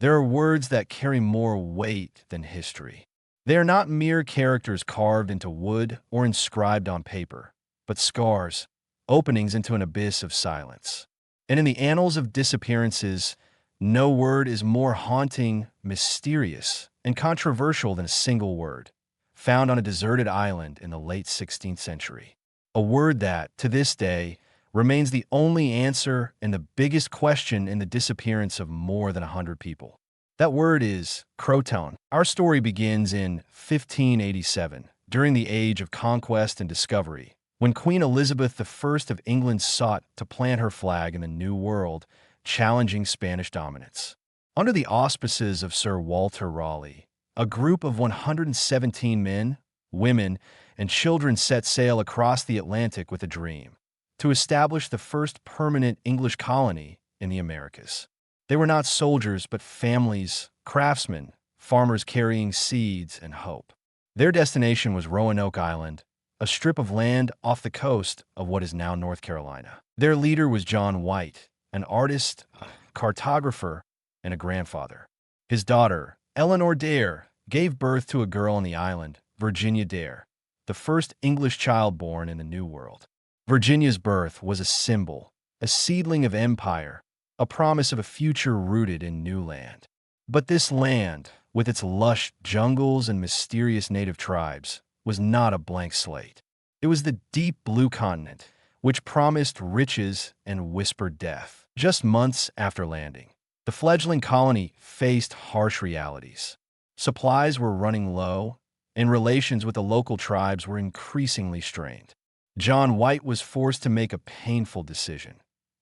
There are words that carry more weight than history. They are not mere characters carved into wood or inscribed on paper, but scars, openings into an abyss of silence. And in the annals of disappearances, no word is more haunting, mysterious, and controversial than a single word, found on a deserted island in the late 16th century. A word that, to this day, remains the only answer and the biggest question in the disappearance of more than 100 people. That word is CROATOAN. Our story begins in 1587, during the age of conquest and discovery, when Queen Elizabeth I of England sought to plant her flag in the New World, challenging Spanish dominance. Under the auspices of Sir Walter Raleigh, a group of 117 men, women, and children set sail across the Atlantic with a dream: to establish the first permanent English colony in the Americas. They were not soldiers, but families, craftsmen, farmers carrying seeds and hope. Their destination was Roanoke Island, a strip of land off the coast of what is now North Carolina. Their leader was John White, an artist, a cartographer, and a grandfather. His daughter, Eleanor Dare, gave birth to a girl on the island, Virginia Dare, the first English child born in the New World. Virginia's birth was a symbol, a seedling of empire, a promise of a future rooted in new land. But this land, with its lush jungles and mysterious native tribes, was not a blank slate. It was the deep blue continent, which promised riches and whispered death. Just months after landing, the fledgling colony faced harsh realities. Supplies were running low, and relations with the local tribes were increasingly strained. John White was forced to make a painful decision.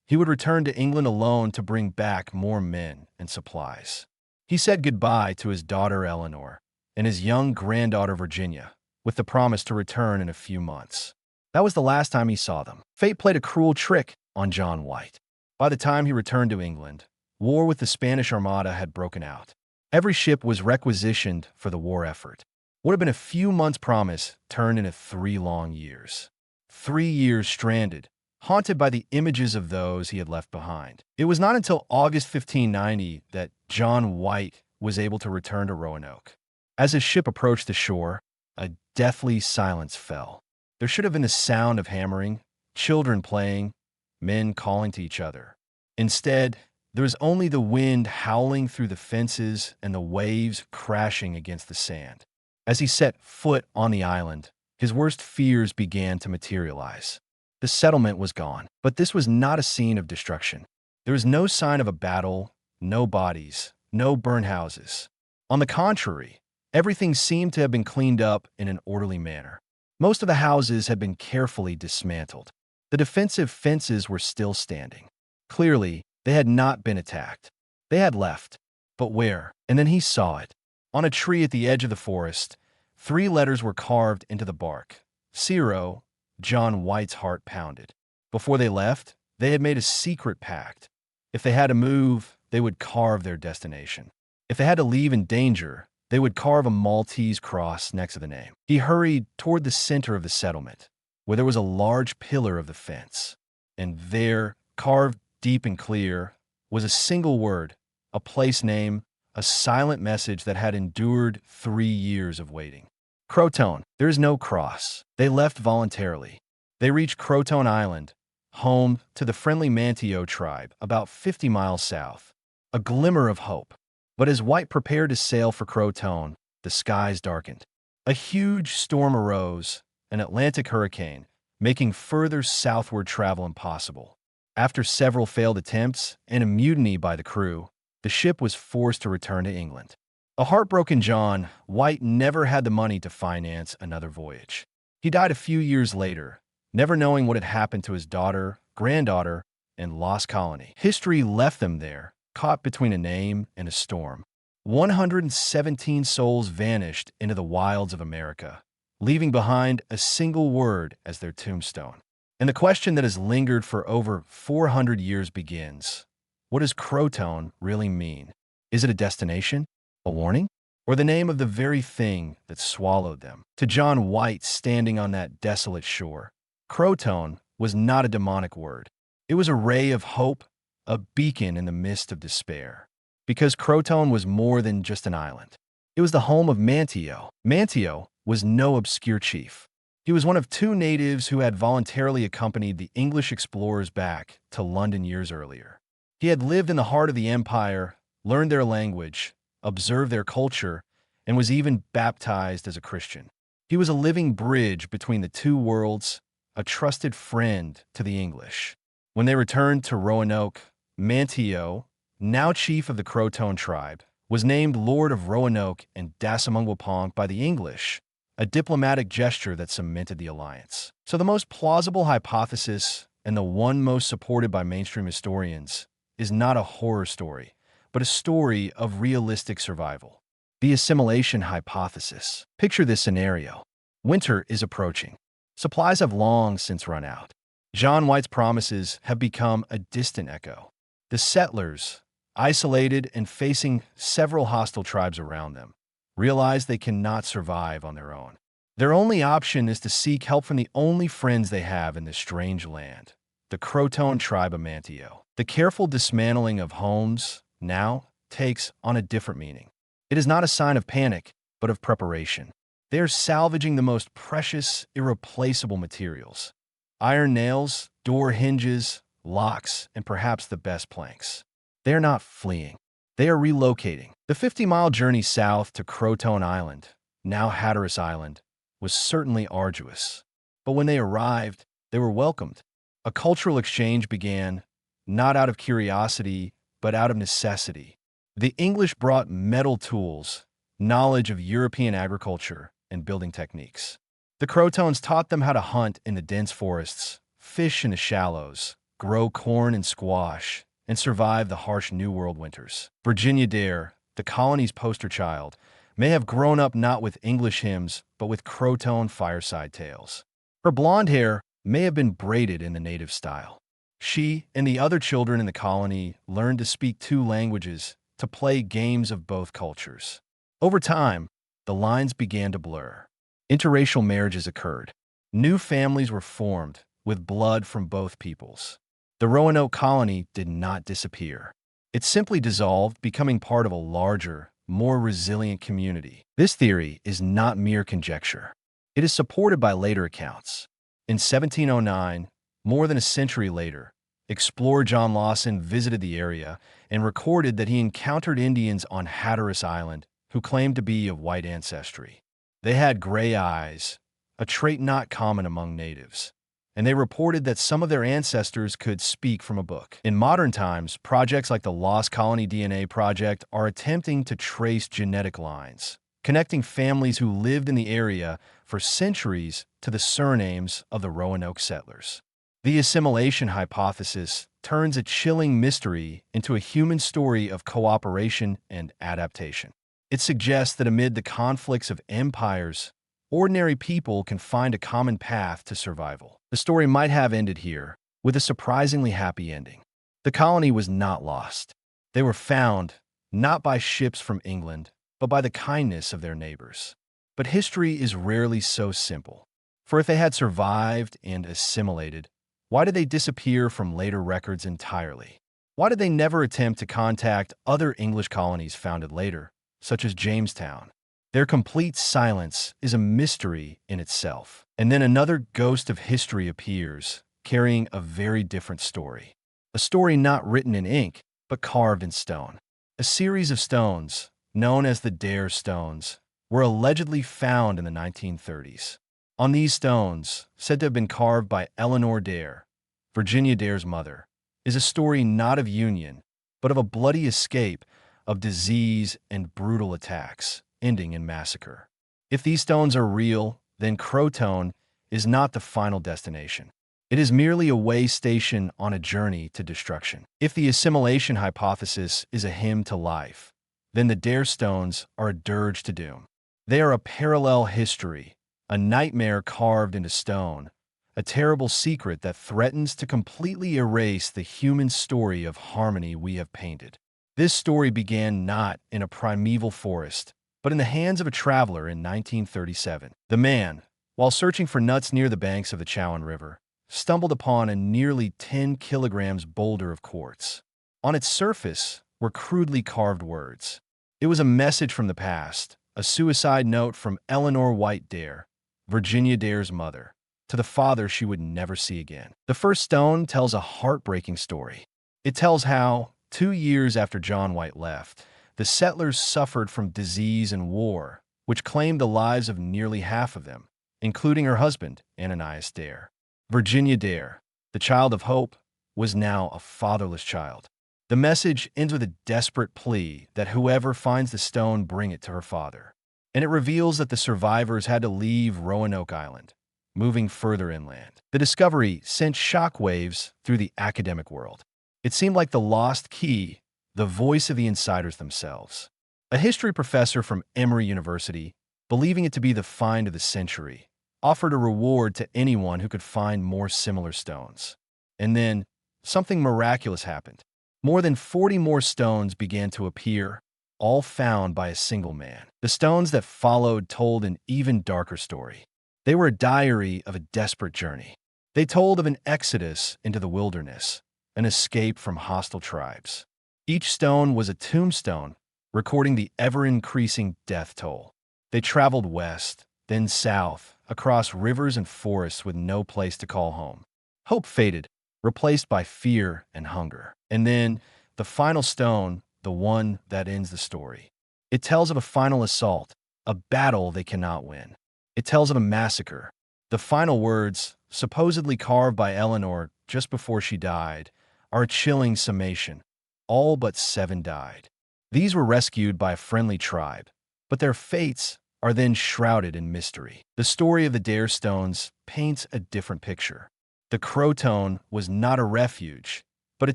He would return to England alone to bring back more men and supplies. He said goodbye to his daughter Eleanor and his young granddaughter Virginia, with the promise to return in a few months. That was the last time he saw them. Fate played a cruel trick on John White. By the time he returned to England, war with the Spanish Armada had broken out. Every ship was requisitioned for the war effort. What had been a few months' promise turned into 3 long years. 3 years stranded, haunted by the images of those he had left behind. It was not until August 1590 that John White was able to return to Roanoke. As his ship approached the shore, a deathly silence fell. There should have been the sound of hammering, children playing, men calling to each other. Instead, there was only the wind howling through the fences and the waves crashing against the sand. As he set foot on the island, his worst fears began to materialize. The settlement was gone, but this was not a scene of destruction. There was no sign of a battle, no bodies, no burned houses. On the contrary, everything seemed to have been cleaned up in an orderly manner. Most of the houses had been carefully dismantled. The defensive fences were still standing. Clearly, they had not been attacked. They had left. But where? And then he saw it. On a tree at the edge of the forest, 3 letters were carved into the bark. Ciro. John White's heart pounded. Before they left, they had made a secret pact. If they had to move, they would carve their destination. If they had to leave in danger, they would carve a Maltese cross next to the name. He hurried toward the center of the settlement, where there was a large pillar of the fence. And there, carved deep and clear, was a single word, a place name, a silent message that had endured 3 years of waiting. CROATOAN. There is no cross. They left voluntarily. They reached CROATOAN Island, home to the friendly Manteo tribe, about 50 miles south. A glimmer of hope. But as White prepared to sail for CROATOAN, the skies darkened. A huge storm arose, an Atlantic hurricane, making further southward travel impossible. After several failed attempts and a mutiny by the crew, the ship was forced to return to England. A heartbroken John White never had the money to finance another voyage. He died a few years later, never knowing what had happened to his daughter, granddaughter, and lost colony. History left them there, caught between a name and a storm. 117 souls vanished into the wilds of America, leaving behind a single word as their tombstone. And the question that has lingered for over 400 years begins: what does CROATOAN really mean? Is it a destination? A warning? Or the name of the very thing that swallowed them? To John White standing on that desolate shore, CROATOAN was not a demonic word. It was a ray of hope, a beacon in the mist of despair. because Croatoan was more than just an island. It was the home of Manteo. Manteo was no obscure chief. He was one of two natives who had voluntarily accompanied the English explorers back to London years earlier. He had lived in the heart of the empire, learned their language, observed their culture, and was even baptized as a Christian. He was a living bridge between the two worlds, a trusted friend to the English. When they returned to Roanoke, Manteo, now chief of the Croatoan tribe, was named Lord of Roanoke and Dasamungwapong by the English, a diplomatic gesture that cemented the alliance. So the most plausible hypothesis, and the one most supported by mainstream historians, is not a horror story, but a story of realistic survival. The assimilation hypothesis. Picture this scenario. Winter is approaching. Supplies have long since run out. John White's promises have become a distant echo. The settlers, isolated and facing several hostile tribes around them, realize they cannot survive on their own. Their only option is to seek help from the only friends they have in this strange land, the Croatoan tribe of Manteo. The careful dismantling of homes now takes on a different meaning. It is not a sign of panic, but of preparation. They are salvaging the most precious, irreplaceable materials: iron nails, door hinges, locks, and perhaps the best planks. They are not fleeing. They are relocating. The 50-mile journey south to Croatoan Island, now Hatteras Island, was certainly arduous. But when they arrived, they were welcomed. A cultural exchange began, not out of curiosity, but out of necessity. The English brought metal tools, knowledge of European agriculture, and building techniques. The Croatoans taught them how to hunt in the dense forests, fish in the shallows, grow corn and squash, and survive the harsh New World winters. Virginia Dare, the colony's poster child, may have grown up not with English hymns, but with Croatoan fireside tales. Her blonde hair may have been braided in the native style. She and the other children in the colony learned to speak two languages, to play games of both cultures. Over time, the lines began to blur. Interracial marriages occurred. New families were formed, with blood from both peoples. The Roanoke colony did not disappear. It simply dissolved, becoming part of a larger, more resilient community. This theory is not mere conjecture. It is supported by later accounts. In 1709, more than a century later, explorer John Lawson visited the area and recorded that he encountered Indians on Hatteras Island who claimed to be of white ancestry. They had gray eyes, a trait not common among natives, and they reported that some of their ancestors could speak from a book. In modern times, projects like the Lost Colony DNA Project are attempting to trace genetic lines, connecting families who lived in the area for centuries to the surnames of the Roanoke settlers. The assimilation hypothesis turns a chilling mystery into a human story of cooperation and adaptation. It suggests that amid the conflicts of empires, ordinary people can find a common path to survival. The story might have ended here, with a surprisingly happy ending. The colony was not lost. They were found, not by ships from England, but by the kindness of their neighbors. But history is rarely so simple. For if they had survived and assimilated, why did they disappear from later records entirely? Why did they never attempt to contact other English colonies founded later, such as Jamestown? Their complete silence is a mystery in itself. And then another ghost of history appears, carrying a very different story. A story not written in ink, but carved in stone. A series of stones, known as the Dare Stones, were allegedly found in the 1930s. On these stones, said to have been carved by Eleanor Dare, Virginia Dare's mother, is a story not of union, but of a bloody escape, of disease and brutal attacks, ending in massacre. If these stones are real, then Croatoan is not the final destination. It is merely a way station on a journey to destruction. If the assimilation hypothesis is a hymn to life, then the Dare Stones are a dirge to doom. They are a parallel history, a nightmare carved into stone, a terrible secret that threatens to completely erase the human story of harmony we have painted. This story began not in a primeval forest, but in the hands of a traveler in 1937. The man, while searching for nuts near the banks of the Chowan River, stumbled upon a nearly 10 kilograms boulder of quartz. On its surface were crudely carved words. It was a message from the past, a suicide note from Eleanor White Dare, Virginia Dare's mother, to the father she would never see again. The first stone tells a heartbreaking story. It tells how, 2 years after John White left, the settlers suffered from disease and war, which claimed the lives of nearly half of them, including her husband, Ananias Dare. Virginia Dare, the child of hope, was now a fatherless child. The message ends with a desperate plea that whoever finds the stone bring it to her father. And it reveals that the survivors had to leave Roanoke Island, moving further inland. The discovery sent shockwaves through the academic world. It seemed like the lost key, the voice of the insiders themselves. A history professor from Emory University, believing it to be the find of the century, offered a reward to anyone who could find more similar stones. And then, something miraculous happened. More than 40 more stones began to appear, all found by a single man. The stones that followed told an even darker story. They were a diary of a desperate journey. They told of an exodus into the wilderness, an escape from hostile tribes. Each stone was a tombstone, recording the ever-increasing death toll. They traveled west, then south, across rivers and forests with no place to call home. Hope faded, replaced by fear and hunger. And then, the final stone, the one that ends the story. It tells of a final assault, a battle they cannot win. It tells of a massacre. The final words, supposedly carved by Eleanor just before she died, are a chilling summation. All but 7 died. These were rescued by a friendly tribe, but their fates are then shrouded in mystery. The story of the Dare Stones paints a different picture. The CROATOAN was not a refuge, but a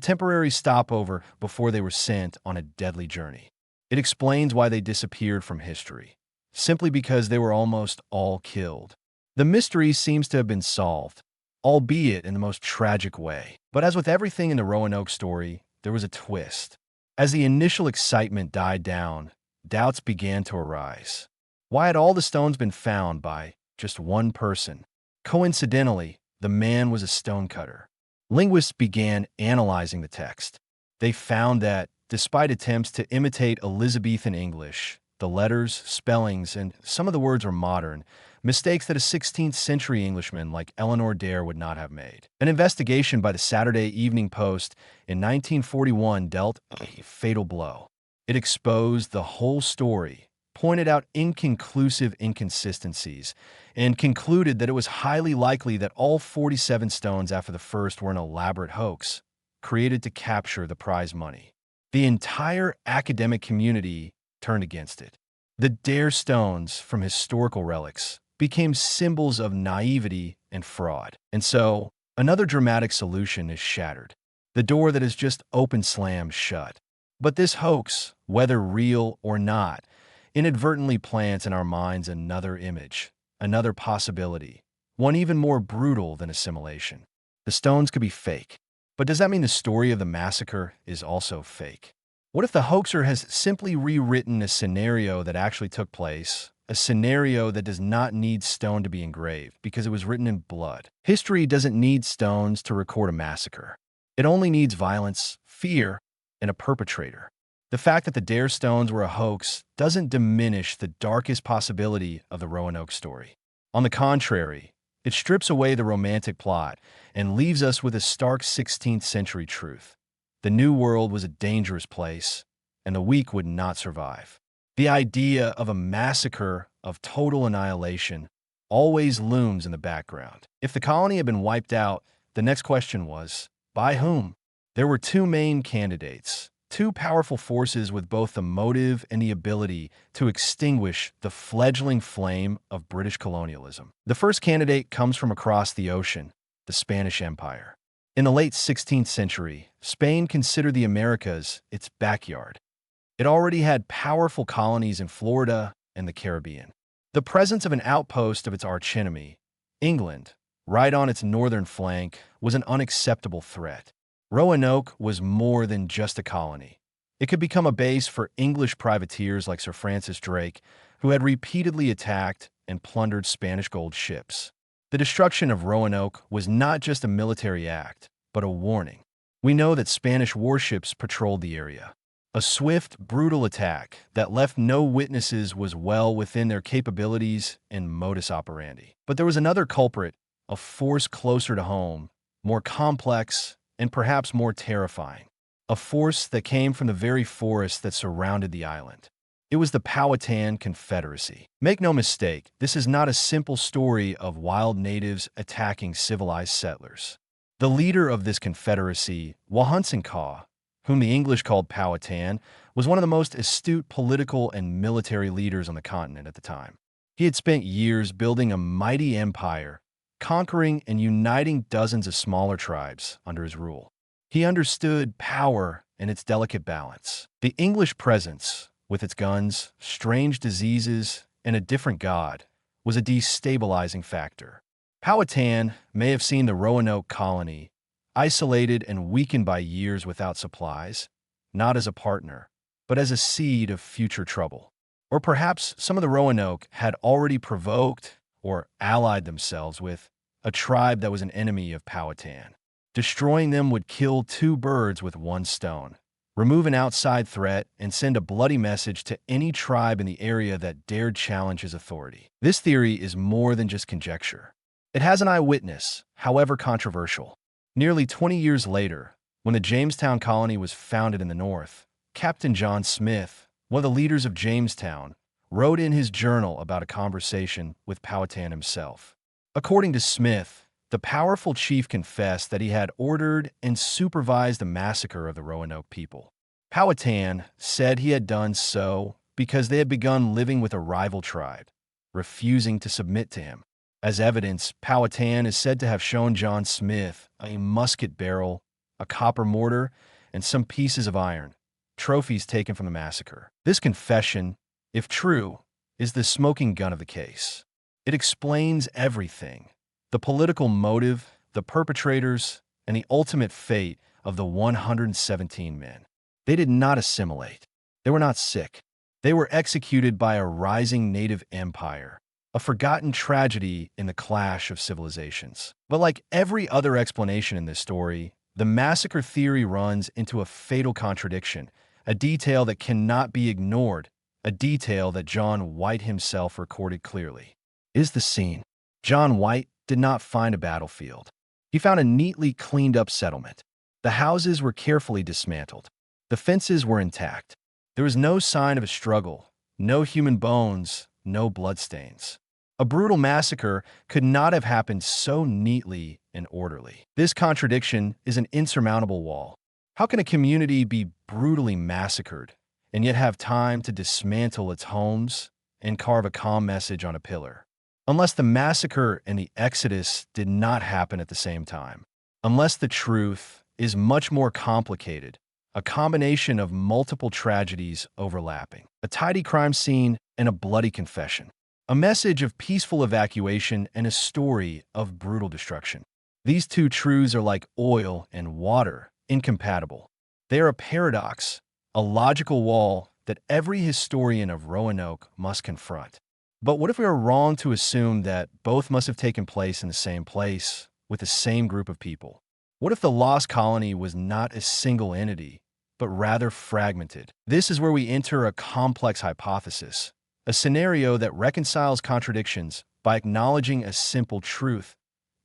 temporary stopover before they were sent on a deadly journey. It explains why they disappeared from history, simply because they were almost all killed. The mystery seems to have been solved, albeit in the most tragic way. But as with everything in the Roanoke story, there was a twist. As the initial excitement died down, doubts began to arise. Why had all the stones been found by just one person? Coincidentally, the man was a stonecutter. Linguists began analyzing the text. They found that, despite attempts to imitate Elizabethan English, the letters, spellings, and some of the words were modern, mistakes that a 16th century Englishman like Eleanor Dare would not have made. An investigation by the Saturday Evening Post in 1941 dealt a fatal blow. It exposed the whole story, pointed out inconclusive inconsistencies, and concluded that it was highly likely that all 47 stones after the first were an elaborate hoax, created to capture the prize money. The entire academic community turned against it. The Dare Stones, from historical relics, became symbols of naivety and fraud. And so, another dramatic solution is shattered. The door that has just opened slammed shut. But this hoax, whether real or not, inadvertently plants in our minds another image, another possibility, one even more brutal than assimilation. The stones could be fake. But does that mean the story of the massacre is also fake? What if the hoaxer has simply rewritten a scenario that actually took place, a scenario that does not need stone to be engraved because it was written in blood? History doesn't need stones to record a massacre. It only needs violence, fear, and a perpetrator. The fact that the Dare Stones were a hoax doesn't diminish the darkest possibility of the Roanoke story. On the contrary, it strips away the romantic plot and leaves us with a stark 16th century truth. The New World was a dangerous place, and the weak would not survive. The idea of a massacre of total annihilation always looms in the background. If the colony had been wiped out, the next question was, by whom? There were 2 main candidates, 2 powerful forces with both the motive and the ability to extinguish the fledgling flame of British colonialism. The first candidate comes from across the ocean, the Spanish Empire. In the late 16th century, Spain considered the Americas its backyard. It already had powerful colonies in Florida and the Caribbean. The presence of an outpost of its archenemy, England, right on its northern flank, was an unacceptable threat. Roanoke was more than just a colony. It could become a base for English privateers like Sir Francis Drake, who had repeatedly attacked and plundered Spanish gold ships. The destruction of Roanoke was not just a military act, but a warning. We know that Spanish warships patrolled the area. A swift, brutal attack that left no witnesses was well within their capabilities and modus operandi. But there was another culprit, a force closer to home, more complex, and perhaps more terrifying. A force that came from the very forest that surrounded the island. It was the Powhatan Confederacy. Make no mistake, this is not a simple story of wild natives attacking civilized settlers. The leader of this confederacy, Wahunsinkaw, whom the English called Powhatan, was one of the most astute political and military leaders on the continent at the time. He had spent years building a mighty empire, conquering and uniting dozens of smaller tribes under his rule. He understood power and its delicate balance. The English presence, with its guns, strange diseases, and a different god, was a destabilizing factor. Powhatan may have seen the Roanoke colony, isolated and weakened by years without supplies, not as a partner, but as a seed of future trouble. Or perhaps some of the Roanoke had already provoked or allied themselves with a tribe that was an enemy of Powhatan. Destroying them would kill two birds with one stone, remove an outside threat, and send a bloody message to any tribe in the area that dared challenge his authority. This theory is more than just conjecture. It has an eyewitness, however controversial. Nearly 20 years later, when the Jamestown colony was founded in the North, Captain John Smith, one of the leaders of Jamestown, wrote in his journal about a conversation with Powhatan himself. According to Smith, the powerful chief confessed that he had ordered and supervised the massacre of the Roanoke people. Powhatan said he had done so because they had begun living with a rival tribe, refusing to submit to him. As evidence, Powhatan is said to have shown John Smith a musket barrel, a copper mortar, and some pieces of iron, trophies taken from the massacre. This confession, if true, is the smoking gun of the case. It explains everything: the political motive, the perpetrators, and the ultimate fate of the 117 men. They did not assimilate. They were not sick. They were executed by a rising native empire, a forgotten tragedy in the clash of civilizations. But like every other explanation in this story, the massacre theory runs into a fatal contradiction, a detail that cannot be ignored, a detail that John White himself recorded clearly. Is the scene. John White did not find a battlefield. He found a neatly cleaned-up settlement. The houses were carefully dismantled. The fences were intact. There was no sign of a struggle, no human bones, no bloodstains. A brutal massacre could not have happened so neatly and orderly. This contradiction is an insurmountable wall. How can a community be brutally massacred and yet have time to dismantle its homes and carve a calm message on a pillar? Unless the massacre and the exodus did not happen at the same time. Unless the truth is much more complicated, a combination of multiple tragedies overlapping. A tidy crime scene and a bloody confession. A message of peaceful evacuation and a story of brutal destruction. These two truths are like oil and water, incompatible. They are a paradox, a logical wall that every historian of Roanoke must confront. But what if we are wrong to assume that both must have taken place in the same place, with the same group of people? What if the lost colony was not a single entity, but rather fragmented? This is where we enter a complex hypothesis, a scenario that reconciles contradictions by acknowledging a simple truth: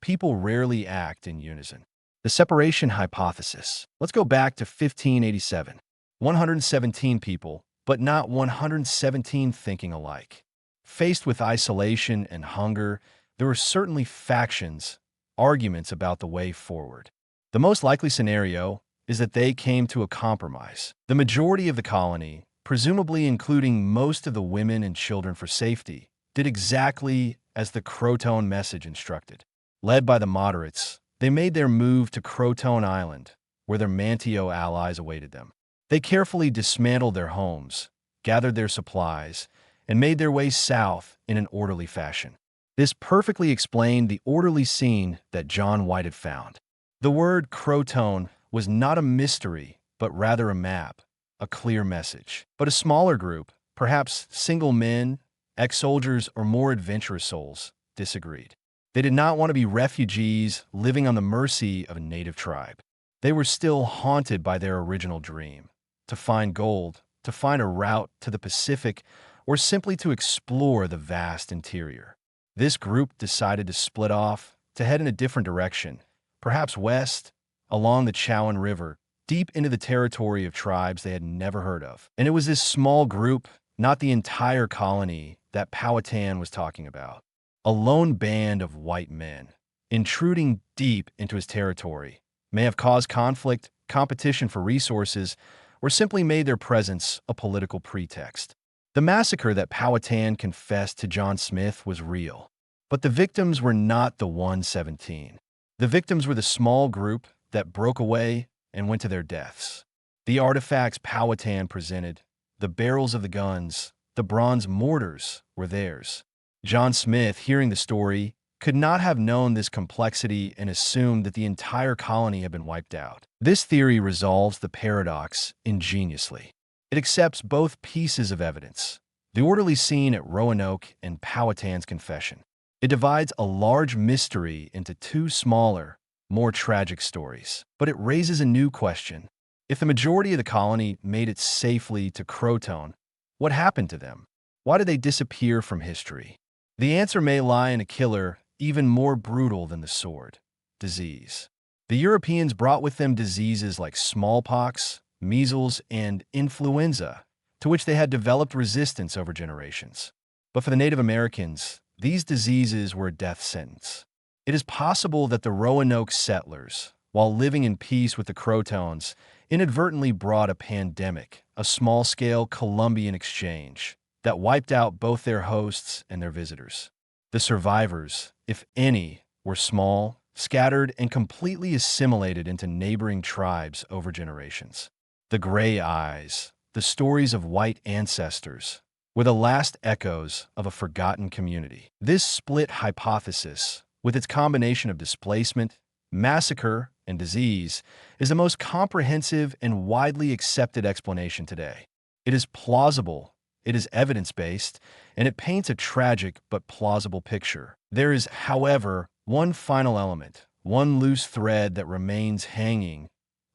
people rarely act in unison. The separation hypothesis. Let's go back to 1587. 117 people, but not 117 thinking alike. Faced with isolation and hunger, there were certainly factions, arguments about the way forward. The most likely scenario is that they came to a compromise. The majority of the colony, presumably including most of the women and children for safety, did exactly as the CROATOAN message instructed. Led by the moderates, they made their move to CROATOAN Island, where their Manteo allies awaited them. They carefully dismantled their homes, gathered their supplies, and made their way south in an orderly fashion. This perfectly explained the orderly scene that John White had found. The word CROATOAN was not a mystery, but rather a map, a clear message. But a smaller group, perhaps single men, ex-soldiers, or more adventurous souls, disagreed. They did not want to be refugees living on the mercy of a native tribe. They were still haunted by their original dream: to find gold, to find a route to the Pacific, or simply to explore the vast interior. This group decided to split off, to head in a different direction, perhaps west, along the Chowan River, deep into the territory of tribes they had never heard of. And it was this small group, not the entire colony, that Powhatan was talking about. A lone band of white men, intruding deep into his territory, may have caused conflict, competition for resources, or simply made their presence a political pretext. The massacre that Powhatan confessed to John Smith was real, but the victims were not the 117. The victims were the small group that broke away and went to their deaths. The artifacts Powhatan presented, the barrels of the guns, the bronze mortars, were theirs. John Smith, hearing the story, could not have known this complexity and assumed that the entire colony had been wiped out. This theory resolves the paradox ingeniously. It accepts both pieces of evidence, the orderly scene at Roanoke and Powhatan's confession. It divides a large mystery into two smaller, more tragic stories. But it raises a new question. If the majority of the colony made it safely to Croatoan, what happened to them? Why did they disappear from history? The answer may lie in a killer even more brutal than the sword: disease. The Europeans brought with them diseases like smallpox, measles, and influenza, to which they had developed resistance over generations. But for the Native Americans, these diseases were a death sentence. It is possible that the Roanoke settlers, while living in peace with the Croatoans, inadvertently brought a pandemic, a small-scale Columbian exchange, that wiped out both their hosts and their visitors. The survivors, if any, were small, scattered, and completely assimilated into neighboring tribes over generations. The gray eyes, the stories of white ancestors, were the last echoes of a forgotten community. This split hypothesis, with its combination of displacement, massacre, and disease, is the most comprehensive and widely accepted explanation today. It is plausible, it is evidence-based, and it paints a tragic but plausible picture. There is, however, one final element, one loose thread that remains hanging,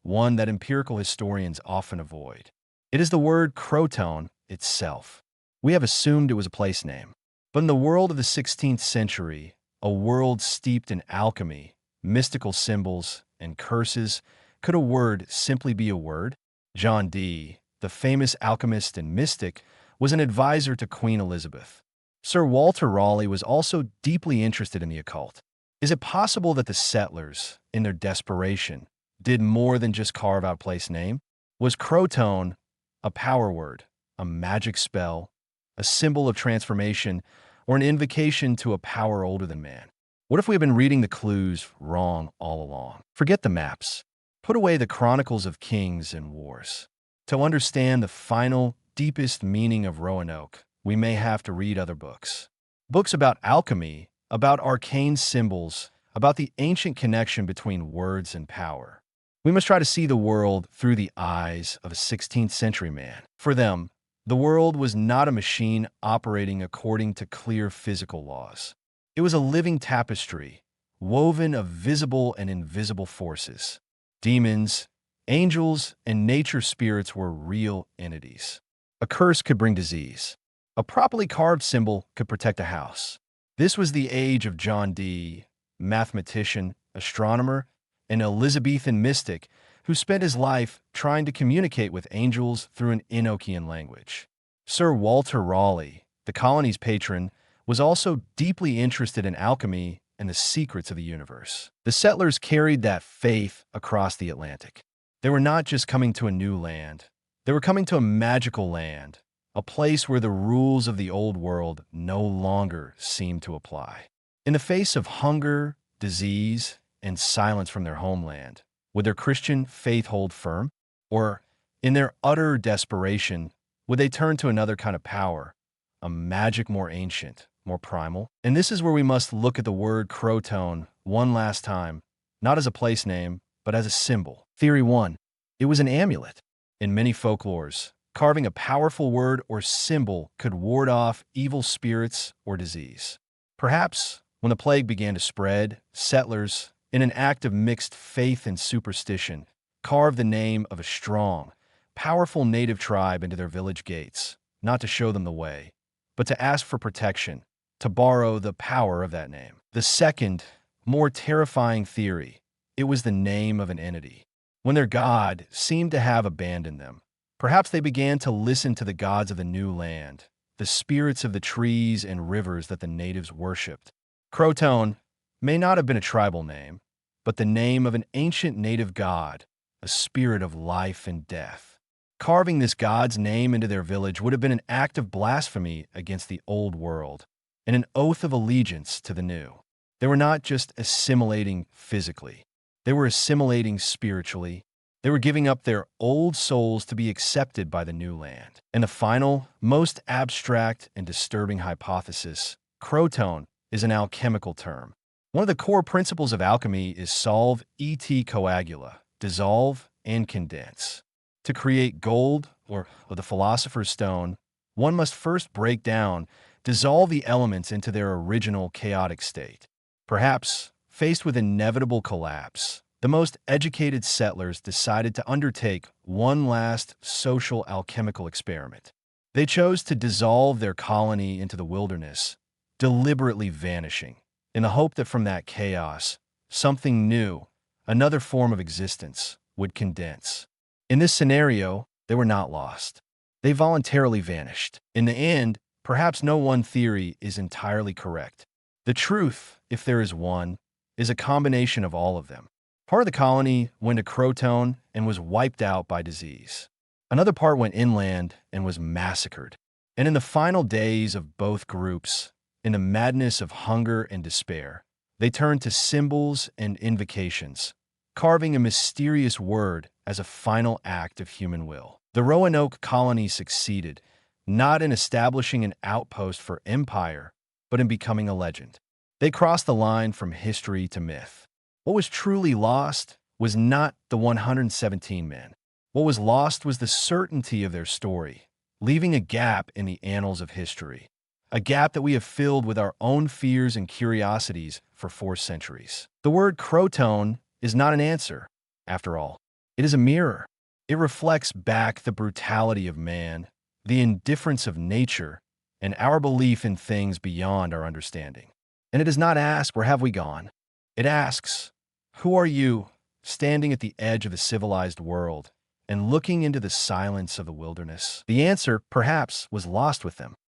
one that empirical historians often avoid. It is the word Croatoan itself. We have assumed it was a place name. But in the world of the 16th century, a world steeped in alchemy, mystical symbols, and curses, could a word simply be a word? John Dee, the famous alchemist and mystic, was an advisor to Queen Elizabeth. Sir Walter Raleigh was also deeply interested in the occult. Is it possible that the settlers, in their desperation, did more than just carve out place name? Was Croatoan a power word, a magic spell, a symbol of transformation, or an invocation to a power older than man? What if we have been reading the clues wrong all along? Forget the maps. Put away the chronicles of kings and wars. To understand the final, deepest meaning of Roanoke, we may have to read other books. Books about alchemy, about arcane symbols, about the ancient connection between words and power. We must try to see the world through the eyes of a 16th century man. For them, the world was not a machine operating according to clear physical laws. It was a living tapestry, woven of visible and invisible forces. Demons, angels, and nature spirits were real entities. A curse could bring disease. A properly carved symbol could protect a house. This was the age of John Dee, mathematician, astronomer, an Elizabethan mystic who spent his life trying to communicate with angels through an Enochian language. Sir Walter Raleigh, the colony's patron, was also deeply interested in alchemy and the secrets of the universe. The settlers carried that faith across the Atlantic. They were not just coming to a new land. They were coming to a magical land, a place where the rules of the old world no longer seemed to apply. In the face of hunger, disease, and silence from their homeland, would their Christian faith hold firm? Or, in their utter desperation, would they turn to another kind of power, a magic more ancient, more primal? And this is where we must look at the word Croatoan one last time, not as a place name, but as a symbol. Theory 1. It was an amulet. In many folklores, carving a powerful word or symbol could ward off evil spirits or disease. Perhaps, when the plague began to spread, settlers, in an act of mixed faith and superstition, carved the name of a strong, powerful native tribe into their village gates, not to show them the way, but to ask for protection, to borrow the power of that name. The second, more terrifying theory, it was the name of an entity. When their god seemed to have abandoned them, perhaps they began to listen to the gods of the new land, the spirits of the trees and rivers that the natives worshipped. CROATOAN may not have been a tribal name, but the name of an ancient native god, a spirit of life and death. Carving this god's name into their village would have been an act of blasphemy against the old world and an oath of allegiance to the new. They were not just assimilating physically, they were assimilating spiritually. They were giving up their old souls to be accepted by the new land. And the final, most abstract and disturbing hypothesis, CROATOAN, is an alchemical term. One of the core principles of alchemy is solve et coagula, dissolve and condense. To create gold, or the philosopher's stone, one must first break down, dissolve the elements into their original chaotic state. Perhaps, faced with inevitable collapse, the most educated settlers decided to undertake one last social alchemical experiment. They chose to dissolve their colony into the wilderness, deliberately vanishing, in the hope that from that chaos, something new, another form of existence, would condense. In this scenario, they were not lost. They voluntarily vanished. In the end, perhaps no one theory is entirely correct. The truth, if there is one, is a combination of all of them. Part of the colony went to CROATOAN and was wiped out by disease. Another part went inland and was massacred. And in the final days of both groups, in the madness of hunger and despair, they turned to symbols and invocations, carving a mysterious word as a final act of human will. The Roanoke colony succeeded, not in establishing an outpost for empire, but in becoming a legend. They crossed the line from history to myth. What was truly lost was not the 117 men. What was lost was the certainty of their story, leaving a gap in the annals of history, a gap that we have filled with our own fears and curiosities for 4 centuries. The word CROATOAN is not an answer, after all. It is a mirror. It reflects back the brutality of man, the indifference of nature, and our belief in things beyond our understanding. And it does not ask, where have we gone? It asks, who are you, standing at the edge of a civilized world and looking into the silence of the wilderness? The answer, perhaps, was lost with them.